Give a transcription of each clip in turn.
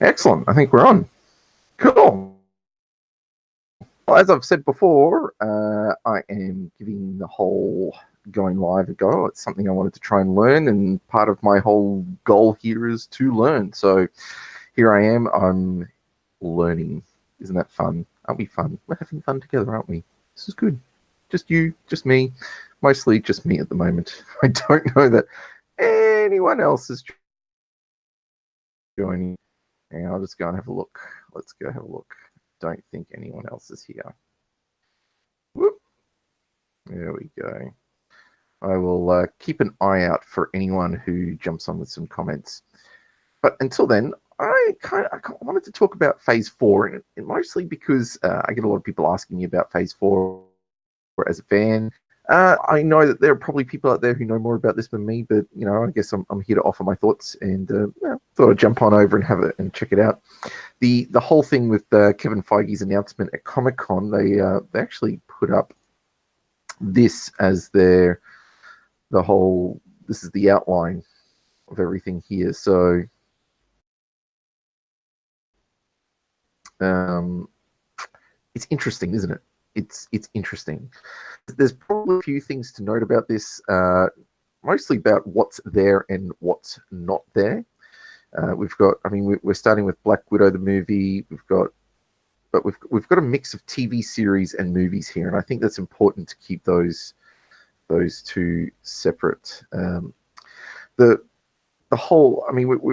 Excellent. I think we're on. Cool. Well, as I've said before, I am giving the whole going live a go. It's something I wanted to try and learn, and part of my whole goal here is to learn. So here I am. I'm learning. Isn't that fun? Aren't we fun? We're having fun together, aren't we? This is good. Just you, just me. Mostly just me at the moment. I don't know that anyone else is joining. And I'll just go and have a look. Let's go have a look. Don't think anyone else is here. Whoop. There we go. I will keep an eye out for anyone who jumps on with some comments. But until then, I wanted to talk about Phase 4, and mostly because I get a lot of people asking me about Phase 4 as a fan. I know that there are probably people out there who know more about this than me, but I guess I'm here to offer my thoughts, and thought I'd jump on over and have it and check it out. The whole thing with Kevin Feige's announcement at Comic-Con, they actually put up this as this is the outline of everything here. So it's interesting, isn't it? It's interesting. There's probably a few things to note about this, mostly about what's there and what's not there. We're starting with Black Widow, the movie. We've got a mix of TV series and movies here, and I think that's important to keep those two separate. We're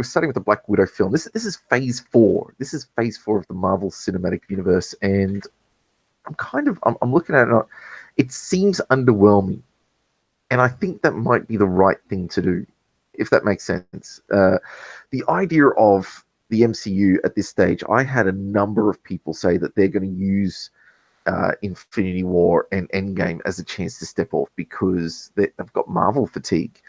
starting with the Black Widow film. This is Phase 4. This is Phase 4 of the Marvel Cinematic Universe, and I'm looking at it. It seems underwhelming, and I think that might be the right thing to do, if that makes sense. The idea of the MCU at this stage, I had a number of people say that they're going to use Infinity War and Endgame as a chance to step off because they've got Marvel fatigue.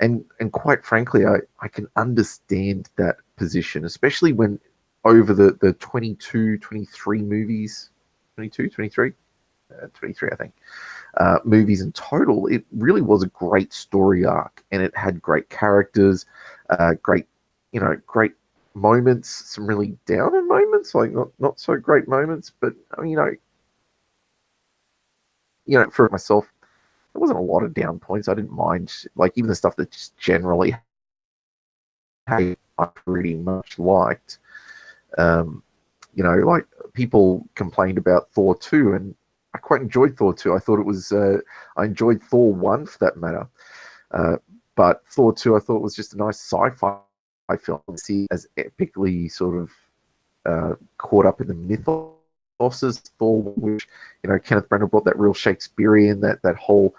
And quite frankly, I can understand that position, especially when over the 22, 23 movies, 22, 23, 23, I think, movies in total, it really was a great story arc, and it had great characters, great moments, some really downer moments, like not so great moments, but for myself, there wasn't a lot of down points. I didn't mind, like even the stuff that just generally I pretty much liked. Like people complained about Thor 2, and I quite enjoyed Thor 2. I thought it was, I enjoyed Thor 1 for that matter. But Thor 2, I thought was just a nice sci-fi film. See, as epically sort of caught up in the mythos Thor, which, Kenneth Branagh brought that real Shakespearean, that whole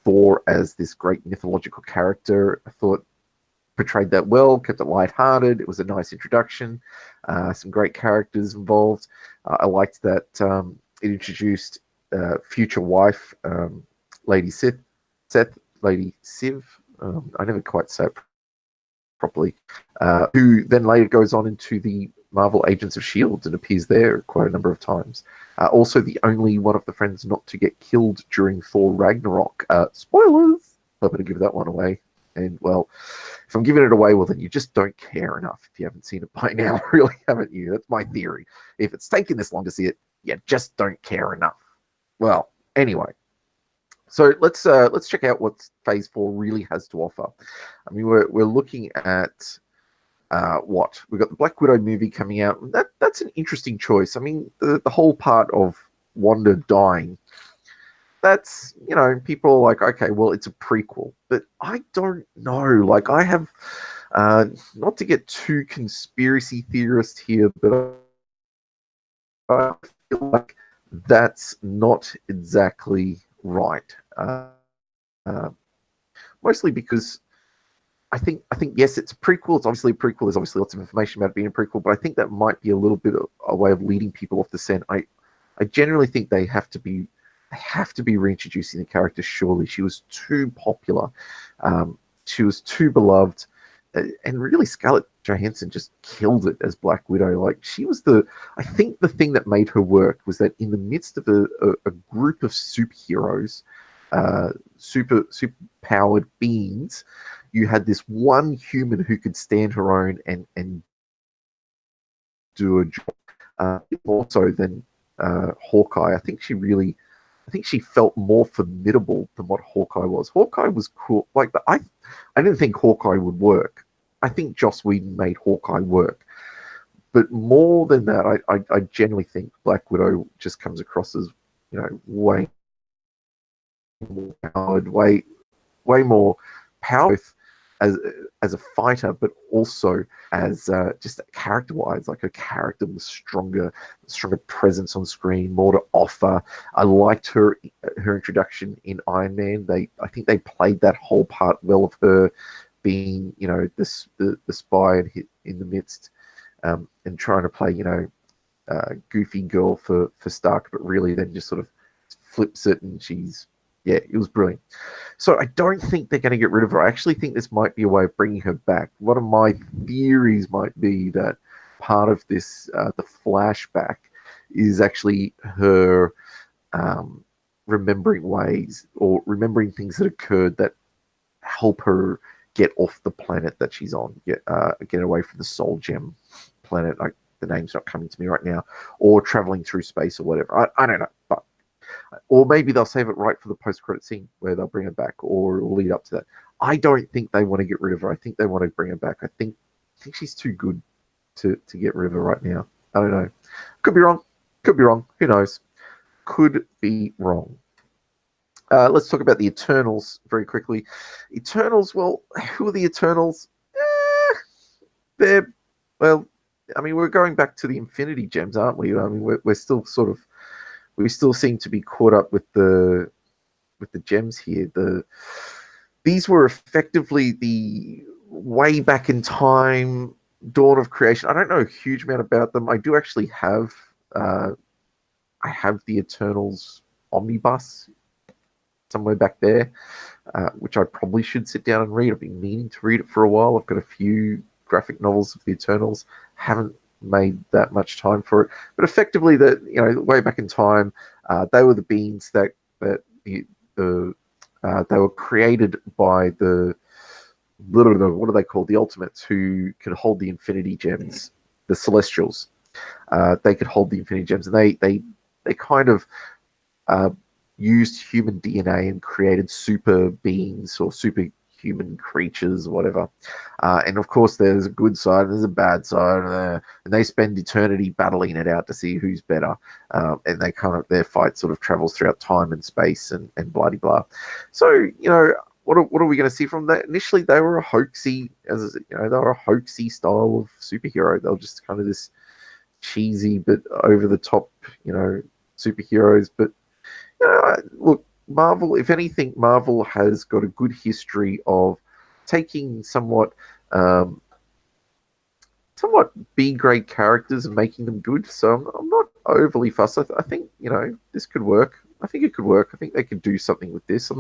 Thor as this great mythological character. I thought portrayed that well, kept it lighthearted. It was a nice introduction, some great characters involved. I liked that it introduced future wife, Lady Sith, Lady Civ. I never quite say it properly. Who then later goes on into the Marvel Agents of S.H.I.E.L.D. and appears there quite a number of times. Also, the only one of the friends not to get killed during Thor Ragnarok. Spoilers! I'm going to give that one away. And, well, if I'm giving it away, well, then you just don't care enough if you haven't seen it by now, really, haven't you? That's my theory. If it's taken this long to see it, you just don't care enough. Well, anyway. So let's check out what Phase 4 really has to offer. I mean, we're looking at what? We've got the Black Widow movie coming out. That's an interesting choice. I mean, the whole part of Wanda dying, that's, people are like, okay, well, it's a prequel, but I don't know. Like, I have, not to get too conspiracy theorist here, but I feel like that's not exactly right. Mostly because I think yes, it's a prequel. It's obviously a prequel. There's obviously lots of information about it being a prequel, but I think that might be a little bit of a way of leading people off the scent. I generally think they have to be reintroducing the character. Surely she was too popular, she was too beloved, and really Scarlett Johansson just killed it as Black Widow. Like, she was I think the thing that made her work was that in the midst of a group of superheroes, super powered beings, you had this one human who could stand her own and do a job. More so than Hawkeye. I think she felt more formidable than what Hawkeye was. Hawkeye was cool. Like I didn't think Hawkeye would work. I think Joss Whedon made Hawkeye work. But more than that, I genuinely think Black Widow just comes across as, way more powered, way more powerful as as a fighter, but also as just character wise, like her character was stronger presence on screen, more to offer. I liked her introduction in Iron Man. I think they played that whole part well of her being, the spy in the midst, and trying to play, goofy girl for Stark, but really then just sort of flips it, and it was brilliant. So I don't think they're going to get rid of her. I actually think this might be a way of bringing her back. One of my theories might be that part of this, the flashback, is actually her remembering ways or remembering things that occurred that help her get off the planet that she's on, get away from the Soul Gem planet. The name's not coming to me right now, or traveling through space or whatever. I don't know, but or maybe they'll save it right for the post-credit scene where they'll bring her back, or it'll lead up to that. I don't think they want to get rid of her. I think they want to bring her back. I think she's too good to get rid of her right now. I don't know. Could be wrong. Could be wrong. Who knows? Could be wrong. Let's talk about the Eternals very quickly. Eternals, well, who are the Eternals? Well, I mean, we're going back to the Infinity Gems, aren't we? I mean, we're still we still seem to be caught up with the gems here. These were effectively the way back in time, dawn of creation. I don't know a huge amount about them. I do actually have I have the Eternals omnibus somewhere back there, which I probably should sit down and read. I've been meaning to read it for a while. I've got a few graphic novels of the Eternals. Haven't made that much time for it, but effectively, way back in time, they were the beings that they were created by the what are they called? The Ultimates, who could hold the Infinity Gems, the Celestials. They could hold the Infinity Gems, and they kind of used human DNA and created super beings or superhuman creatures, or whatever. And of course, there's a good side and there's a bad side, and they spend eternity battling it out to see who's better. And their fight sort of travels throughout time and space and blah de blah. So what are we going to see from that? Initially, they were a hoaxy, style of superhero. They were just kind of this cheesy but over the top, superheroes. But look, Marvel, if anything, Marvel has got a good history of taking somewhat B-grade characters and making them good. So I'm not overly fussed. I think, this could work. I think it could work. I think they could do something with this.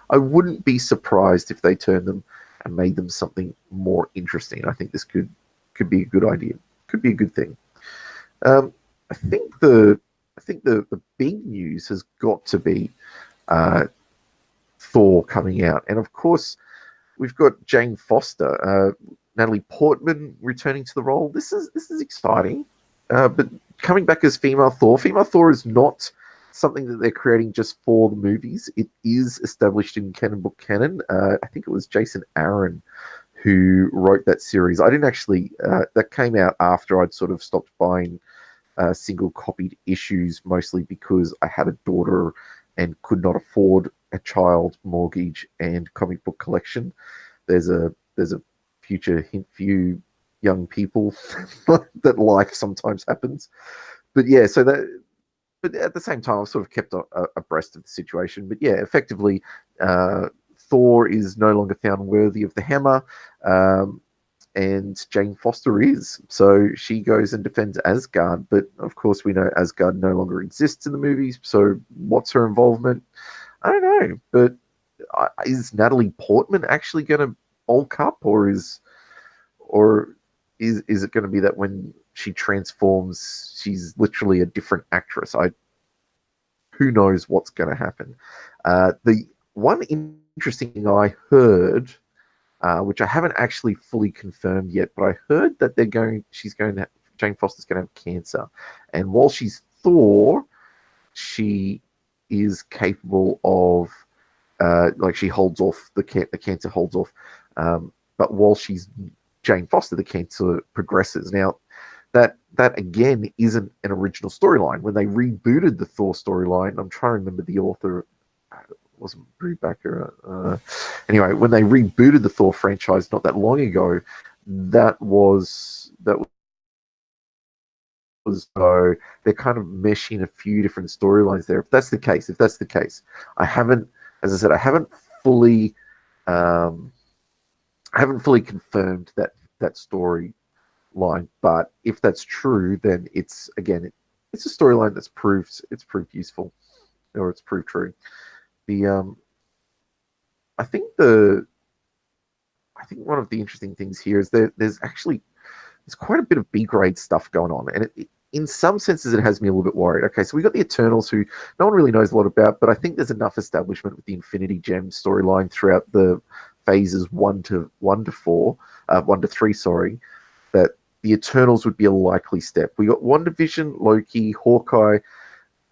I wouldn't be surprised if they turned them and made them something more interesting. I think this could be a good idea. Could be a good thing. I think the big news has got to be Thor coming out, and of course we've got Jane Foster, Natalie Portman returning to the role. This is exciting, but coming back as female Thor. Female Thor is not something that they're creating just for the movies. It is established in book canon. I think it was Jason Aaron who wrote that series. I didn't actually. That came out after I'd sort of stopped buying single copied issues, mostly because I had a daughter and could not afford a child mortgage and comic book collection. There's a future hint for you young people that life sometimes happens. But yeah, but at the same time, I've sort of kept abreast of the situation. But yeah, effectively, Thor is no longer found worthy of the hammer. And Jane Foster is. So she goes and defends Asgard. But of course, we know Asgard no longer exists in the movies. So what's her involvement? I don't know. But is Natalie Portman actually going to bulk up, or is it going to be that when she transforms, she's literally a different actress? Who knows what's going to happen? The one interesting thing I heard, which I haven't actually fully confirmed yet, but I heard that she's going to Jane Foster's going to have cancer, and while she's Thor, she is capable of like she holds off the cancer holds off, but while she's Jane Foster, the cancer progresses. Now that again isn't an original storyline. When they rebooted the Thor storyline, I'm trying to remember the author. It wasn't Brubaker. Anyway, when they rebooted the Thor franchise not that long ago, that was so they're kind of meshing a few different storylines there. If that's the case, I haven't, as I said, fully, um, I haven't fully confirmed that storyline. But if that's true, then it's again, it's a storyline it's proved useful, or it's proved true. The I think the I think one of the interesting things here is that there's quite a bit of B grade stuff going on, and in some senses, it has me a little bit worried. Okay, so we got the Eternals, who no one really knows a lot about, but I think there's enough establishment with the Infinity Gem storyline throughout the phases 1 to 3, sorry, that the Eternals would be a likely step. We got WandaVision, Loki, Hawkeye.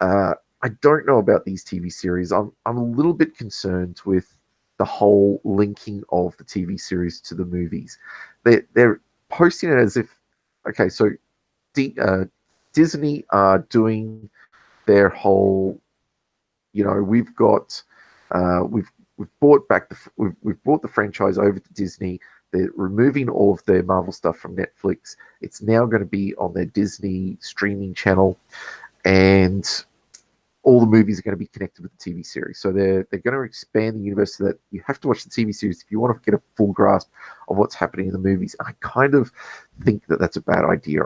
I don't know about these TV series. I'm a little bit concerned with the whole linking of the TV series to the movies. They're posting it as if, okay, so D, Disney are doing their whole, we've got we've bought back we've brought the franchise over to Disney. They're removing all of their Marvel stuff from Netflix. It's now going to be on their Disney streaming channel, and all the movies are going to be connected with the TV series. So they're going to expand the universe so that you have to watch the TV series if you want to get a full grasp of what's happening in the movies. I kind of think that that's a bad idea.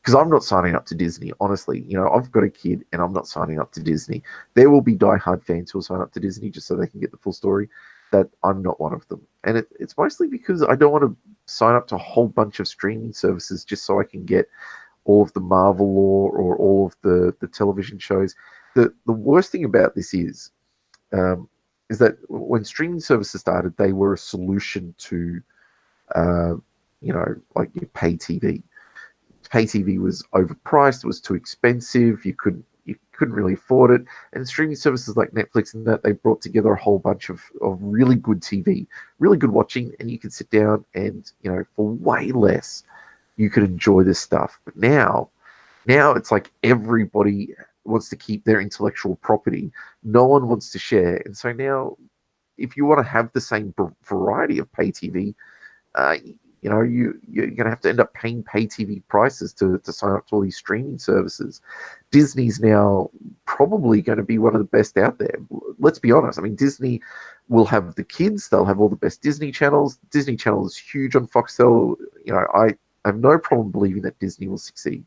Because I'm not signing up to Disney, honestly. I've got a kid and I'm not signing up to Disney. There will be diehard fans who will sign up to Disney just so they can get the full story. That I'm not one of them. And it's mostly because I don't want to sign up to a whole bunch of streaming services just so I can get all of the Marvel lore or all of the television shows. The worst thing about this is that when streaming services started, they were a solution to, like your pay TV. Pay TV was overpriced. It was too expensive. You couldn't really afford it. And streaming services like Netflix and that, they brought together a whole bunch of really good TV, really good watching, and you can sit down and, for way less, you could enjoy this stuff. But now it's like everybody wants to keep their intellectual property. No one wants to share. And so now, if you want to have the same variety of pay TV, you're going to have to end up paying pay TV prices to sign up to all these streaming services. Disney's now probably going to be one of the best out there. Let's be honest. I mean, Disney will have the kids. They'll have all the best Disney channels. Disney Channel is huge on Foxtel. I have no problem believing that Disney will succeed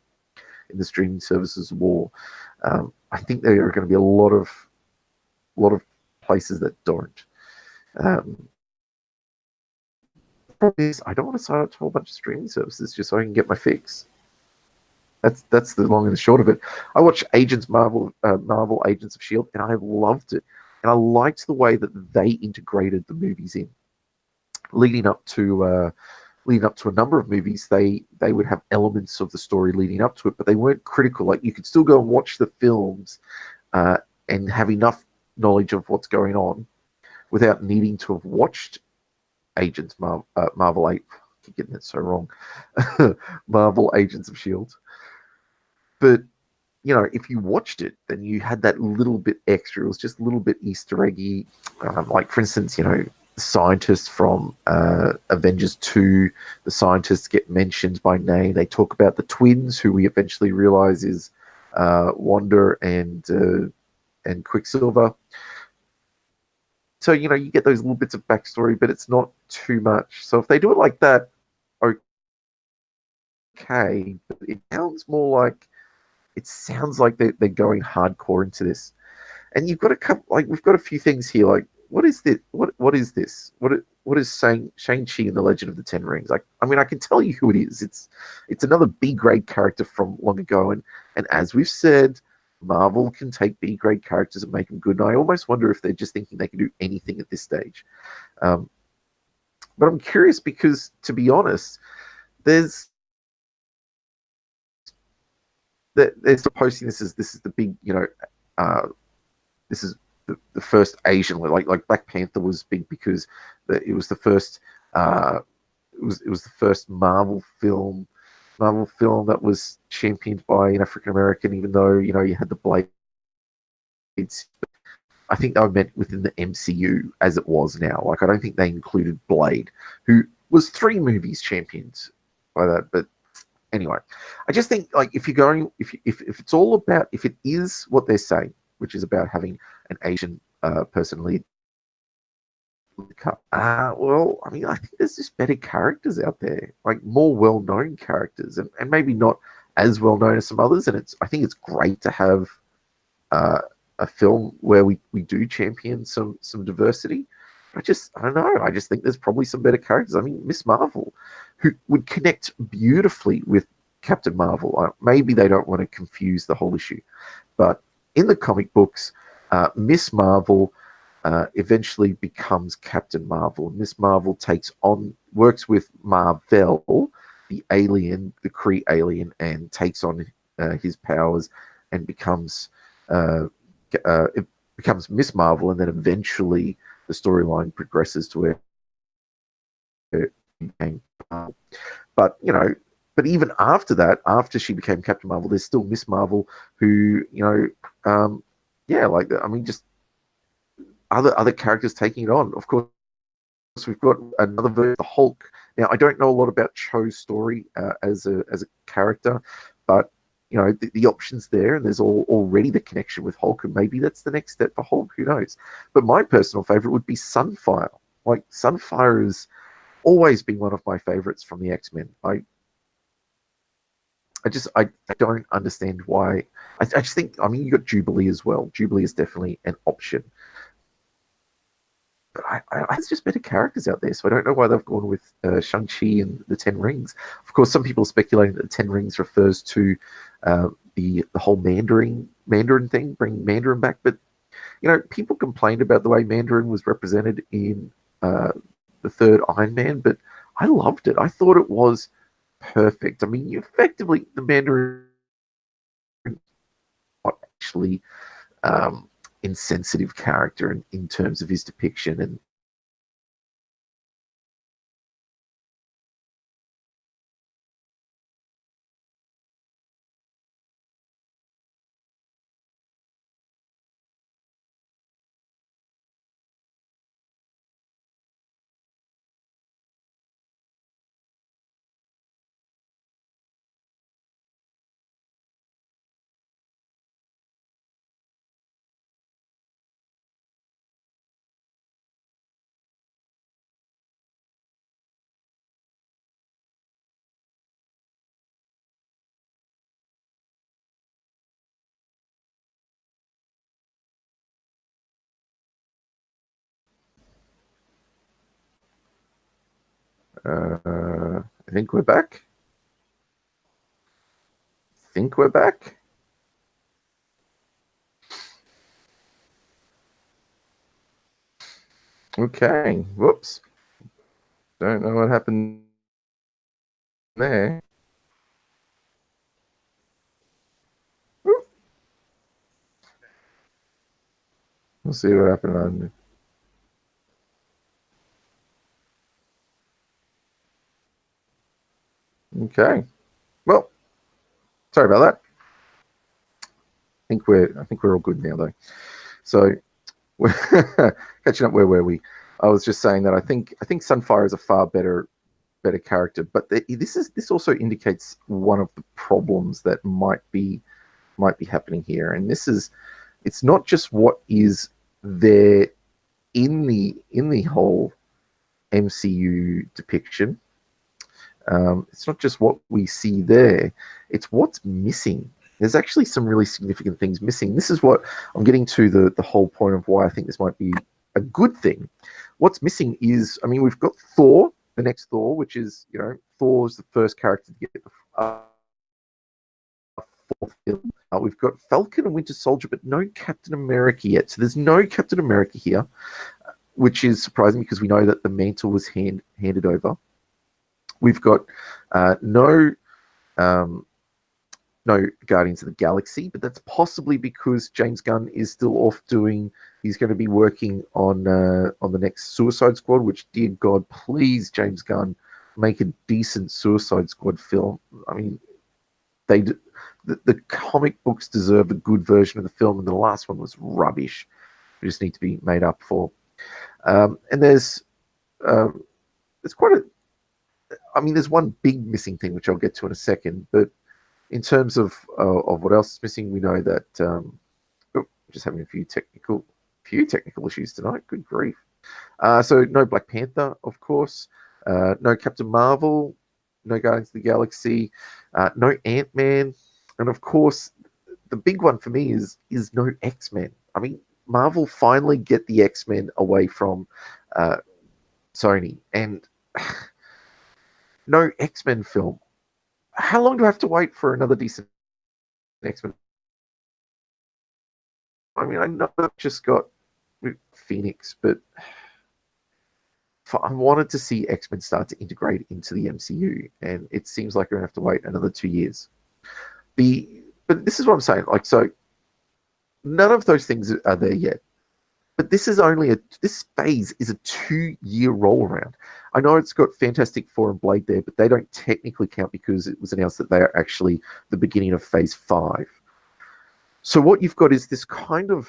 in the streaming services war. I think there are going to be a lot of places that don't. Is I don't want to sign up to a whole bunch of streaming services just so I can get my fix. That's the long and the short of it. I watched Marvel Agents of Shield, and I loved it. And I liked the way that they integrated the movies in, leading up to a number of movies. They would have elements of the story leading up to it, but they weren't critical. Like, you could still go and watch the films and have enough knowledge of what's going on without needing to have watched Marvel 8. I keep getting it so wrong. Marvel Agents of Shield. But if you watched it, then you had that little bit extra. It was just a little bit Easter eggy. Like, for instance, scientists from Avengers 2, the scientists get mentioned by name. They talk about the twins, who we eventually realize is Wanda and Quicksilver. So, you get those little bits of backstory, but it's not too much. So if they do it like that, okay, but it sounds like they're going hardcore into this. And you've got a couple, like, we've got a few things here, like, what is this? What is this? What is Shang-Chi and the Legend of the Ten Rings? Like, I mean, I can tell you who it is. It's another B-grade character from long ago, and as we've said, Marvel can take B-grade characters and make them good. And I almost wonder if they're just thinking they can do anything at this stage. But I'm curious because, to be honest, there's they're still posting this is the big, uh, this is the first Asian, like Black Panther was big because it was the first uh, it was the first Marvel film that was championed by an African American, even though you had the Blades. I think they were meant within the MCU as it was now. Like I don't think they included Blade, who was 3 movies championed by that. But anyway, I just think like if you're going, if it's all about, if it is what they're saying, which is about having an Asian person lead the cup, well, I mean, I think there's just better characters out there, like more well-known characters, and maybe not as well known as some others. And I think it's great to have uh, a film where we do champion some diversity. I don't know. I just think there's probably some better characters. I mean, Miss Marvel, who would connect beautifully with Captain Marvel. Maybe they don't want to confuse the whole issue, but in the comic books, Miss Marvel eventually becomes Captain Marvel. Miss Marvel works with Marvel, the alien, the Kree alien, and takes on his powers and it becomes Miss Marvel, and then eventually the storyline progresses to where it became Marvel. But even after that, after she became Captain Marvel, there's still Miss Marvel, who yeah, like I mean, just other characters taking it on. Of course, we've got another version of the Hulk. Now, I don't know a lot about Cho's story as a character, but the options there, and there's already the connection with Hulk, and maybe that's the next step for Hulk. Who knows? But my personal favorite would be Sunfire. Like Sunfire has always been one of my favorites from the X-Men. I don't understand why. I just think, I mean, you got Jubilee as well. Jubilee is definitely an option. But there's just better characters out there, so I don't know why they've gone with Shang-Chi and the Ten Rings. Of course, some people are speculating that the Ten Rings refers to the whole Mandarin thing, bring Mandarin back. But people complained about the way Mandarin was represented in the third Iron Man, but I loved it. I thought it was perfect. I mean, effectively, the Mandarin not actually insensitive character in terms of his depiction, and I think we're back. Think we're back. Okay. Whoops. Don't know what happened there. We'll see what happened on. Okay. Well, sorry about that. I think we're all good now though. So we're catching up. Where were we? I was just saying that I think Sunfire is a far better character, but this also indicates one of the problems that might be happening here, and it's not just what is there in the whole MCU depiction. It's not just what we see there; it's what's missing. There's actually some really significant things missing. This is what I'm getting to, the whole point of why I think this might be a good thing. What's missing is, I mean, we've got Thor, the next Thor, which is, Thor's the first character to get the fourth film. We've got Falcon and Winter Soldier, but no Captain America yet. So there's no Captain America here, which is surprising because we know that the mantle was handed over. We've got no no Guardians of the Galaxy, but that's possibly because James Gunn is still off doing. He's going to be working on the next Suicide Squad. Which, dear God, please, James Gunn, make a decent Suicide Squad film. I mean, they the comic books deserve a good version of the film, and the last one was rubbish. They just need to be made up for. And there's quite a. I mean, there's one big missing thing which I'll get to in a second, but in terms of what else is missing, we know that just having a few technical issues tonight. Good grief! So no Black Panther, of course. No Captain Marvel. No Guardians of the Galaxy. No Ant-Man, and of course, the big one for me is no X-Men. I mean, Marvel finally get the X-Men away from uh, Sony, and no X-Men film. How long do I have to wait for another decent X-Men? I mean, I know I've just got Phoenix, but I wanted to see X-Men start to integrate into the MCU, and it seems like we're going to have to wait another 2 years. But this is what I'm saying. Like, so none of those things are there yet. But this phase is a 2-year roll around. I know it's got Fantastic Four and Blade there, but they don't technically count because it was announced that they are actually the beginning of phase 5. So what you've got is this kind of,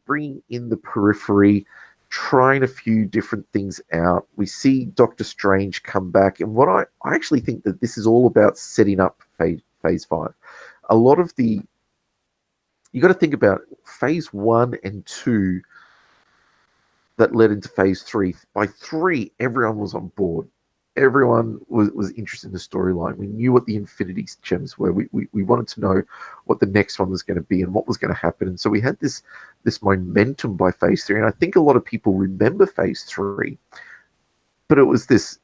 bringing in the periphery, trying a few different things out. We see Doctor Strange come back, and what I actually think that this is all about setting up phase 5. A lot of the you got to think about phase 1 and 2 that led into phase 3. By 3, everyone was on board. Everyone was interested in the storyline. We knew what the Infinity Gems were. We wanted to know what the next one was going to be and what was going to happen. And so we had this momentum by phase 3. And I think a lot of people remember phase 3, but it was this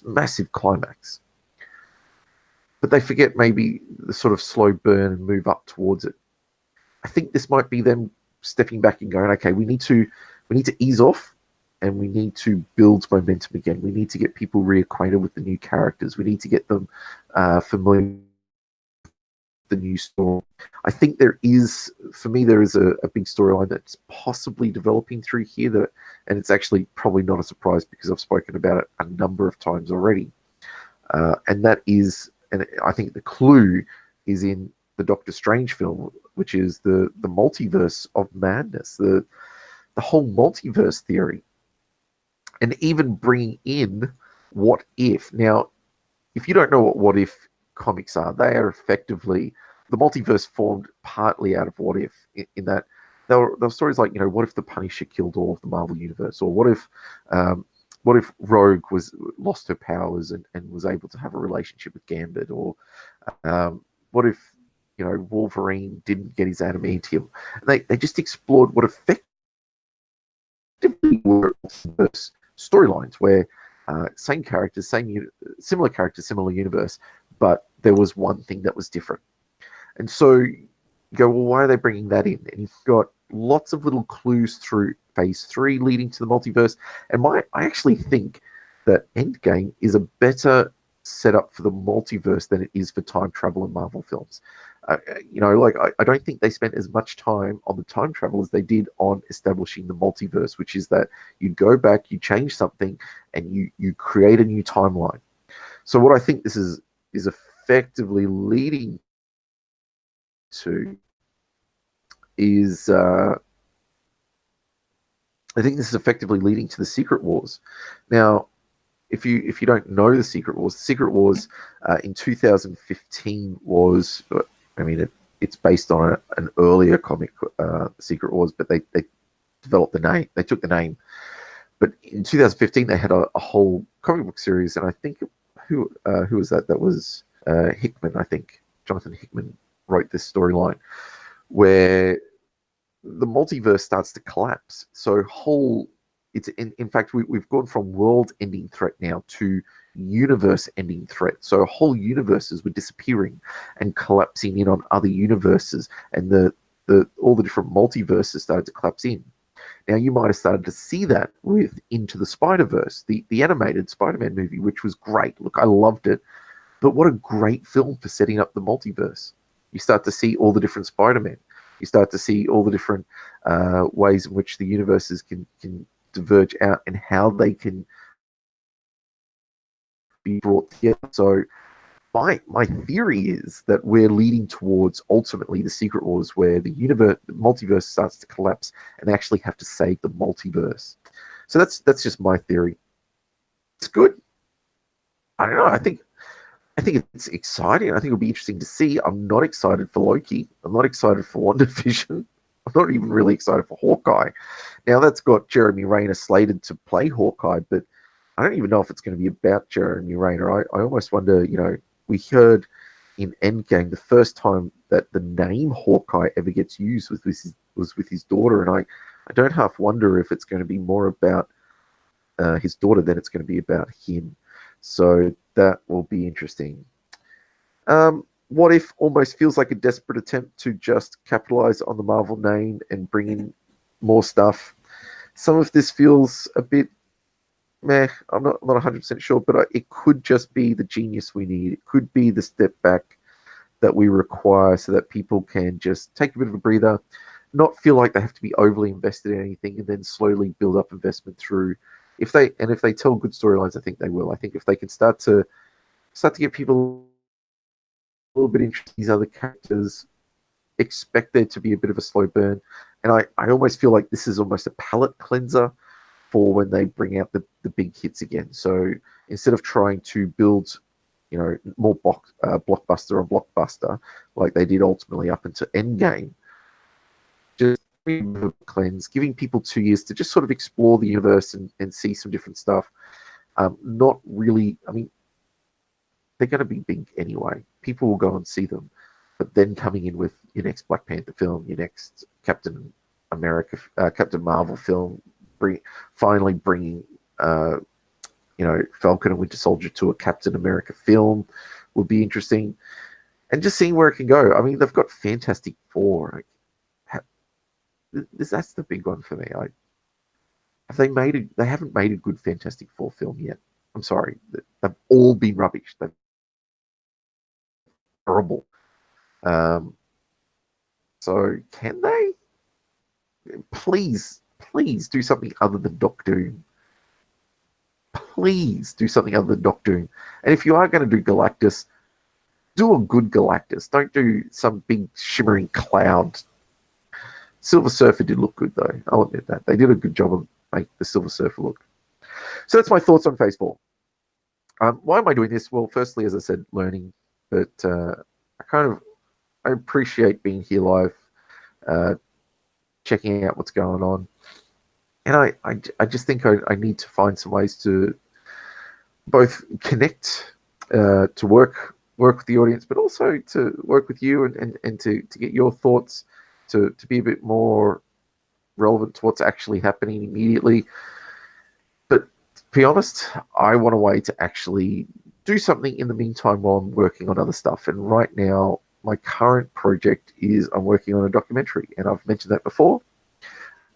massive climax. But they forget maybe the sort of slow burn and move up towards it. I think this might be them stepping back and going, okay, we need to ease off, and we need to build momentum again. We need to get people reacquainted with the new characters. We need to get them familiar with the new story. I think there is a big storyline that's possibly developing through here, and it's actually probably not a surprise because I've spoken about it a number of times already. And I think the clue is in the Doctor Strange film, which is the multiverse of madness, the whole multiverse theory, and even bringing in what if. Now, if you don't know what if comics are, they are effectively the multiverse formed partly out of what if, in that there were stories like, what if the Punisher killed all of the Marvel universe, or what if Rogue lost her powers and was able to have a relationship with Gambit, or what if Wolverine didn't get his adamantium. They just explored what effectively were storylines where same characters, similar characters, similar universe, but there was one thing that was different. And so you go, well, why are they bringing that in? And you've got lots of little clues through phase 3 leading to the multiverse. And I actually think that Endgame is a better setup for the multiverse than it is for time travel in Marvel films. I don't think they spent as much time on the time travel as they did on establishing the multiverse, which is that you go back, you change something, and you create a new timeline. So what I think this is effectively leading to is I think this is effectively leading to the Secret Wars. Now, if you don't know the Secret Wars in 2015 was, I mean, it's based on an earlier comic, Secret Wars, but they developed the name. They took the name. But in 2015, they had a whole comic book series, and I think who was that? That was Hickman, I think. Jonathan Hickman wrote this storyline where the multiverse starts to collapse. So it's in fact we've gone from world-ending threat now to universe-ending threat. So whole universes were disappearing and collapsing in on other universes, and all the different multiverses started to collapse in. Now, you might have started to see that with Into the Spider-Verse, the animated Spider-Man movie, which was great. Look, I loved it. But what a great film for setting up the multiverse. You start to see all the different Spider-Men. You start to see all the different ways in which the universes can diverge out and how they can be brought together. So my theory is that we're leading towards ultimately the Secret Wars, where the multiverse starts to collapse and they actually have to save the multiverse. So that's just my theory. It's good. I don't know. I think it's exciting. I think it'll be interesting to see. I'm not excited for Loki. I'm not excited for WandaVision. I'm not even really excited for Hawkeye. Now that's got Jeremy Renner slated to play Hawkeye, but I don't even know if it's going to be about Jeremy Renner. I almost wonder, we heard in Endgame the first time that the name Hawkeye ever gets used was with his daughter, and I don't half wonder if it's going to be more about his daughter than it's going to be about him. So that will be interesting. What If almost feels like a desperate attempt to just capitalize on the Marvel name and bring in more stuff. Some of this feels a bit meh. I'm not 100% sure, but it could just be the genius we need. It could be the step back that we require so that people can just take a bit of a breather, not feel like they have to be overly invested in anything, and then slowly build up investment through. If they tell good storylines, I think they will. I think if they can start to get people a little bit interested in these other characters, expect there to be a bit of a slow burn. And I almost feel like this is almost a palate cleanser for when they bring out the big hits again. So instead of trying to build, more blockbuster on blockbuster like they did ultimately up into Endgame, just cleanse, giving people 2 years to just sort of explore the universe and see some different stuff. Not really, I mean, they're going to be big anyway. People will go and see them. But then coming in with your next Black Panther film, your next Captain Marvel film, finally bringing, Falcon and Winter Soldier to a Captain America film would be interesting. And just seeing where it can go. I mean, they've got Fantastic Four. That's the big one for me. They haven't made a good Fantastic Four film yet. I'm sorry. They've all been rubbish. They're horrible. So can they? Please do something other than Doctor Doom. Please do something other than Doctor Doom. And if you are going to do Galactus, do a good Galactus. Don't do some big shimmering cloud. Silver Surfer did look good, though. I'll admit that. They did a good job of making the Silver Surfer look. So that's my thoughts on Phase 4. Why am I doing this? Well, firstly, as I said, learning. But I appreciate being here live, checking out what's going on. And I just think I need to find some ways to both connect, to work with the audience, but also to work with you and to get your thoughts, to be a bit more relevant to what's actually happening immediately. But to be honest, I want a way to actually do something in the meantime while I'm working on other stuff. And right now, my current project is I'm working on a documentary, and I've mentioned that before.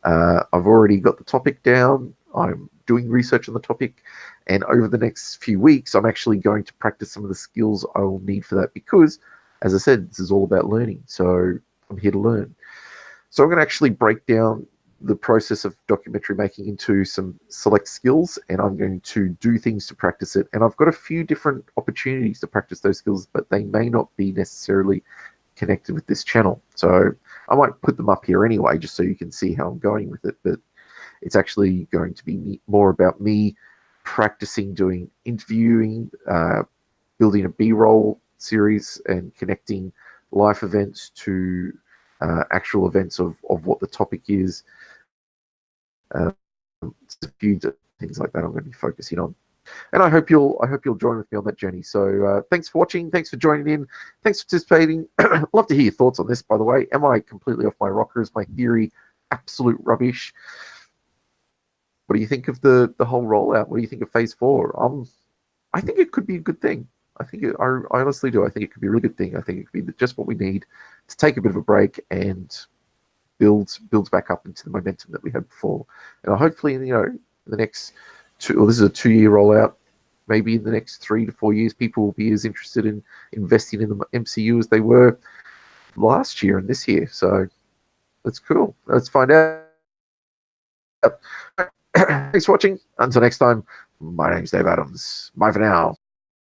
I've already got the topic down. I'm doing research on the topic, and over the next few weeks, I'm actually going to practice some of the skills I will need for that because, as I said, this is all about learning. So I'm here to learn. So I'm going to actually break down the process of documentary making into some select skills, and I'm going to do things to practice it. And I've got a few different opportunities to practice those skills, but they may not be necessarily connected with this channel. So I might put them up here anyway, just so you can see how I'm going with it. But it's actually going to be more about me practicing doing interviewing, building a B-roll series, and connecting life events to actual events of what the topic is. It's a few things like that I'm going to be focusing on, and I hope you'll join with me on that journey. So thanks for watching, thanks for joining in, thanks for participating. Love to hear your thoughts on this, by the way. Am I completely off my rocker? Is my theory absolute rubbish? What do you think of the whole rollout? What do you think of Phase 4? I think it could be a good thing. I honestly do. I think it could be a really good thing. I think it could be just what we need to take a bit of a break and builds back up into the momentum that we had before. And hopefully, in the next this is a 2-year rollout. Maybe in the next 3 to 4 years, people will be as interested in investing in the MCU as they were last year and this year. So that's cool. Let's find out. Thanks for watching. Until next time, my name's Dave Adams. Bye for now.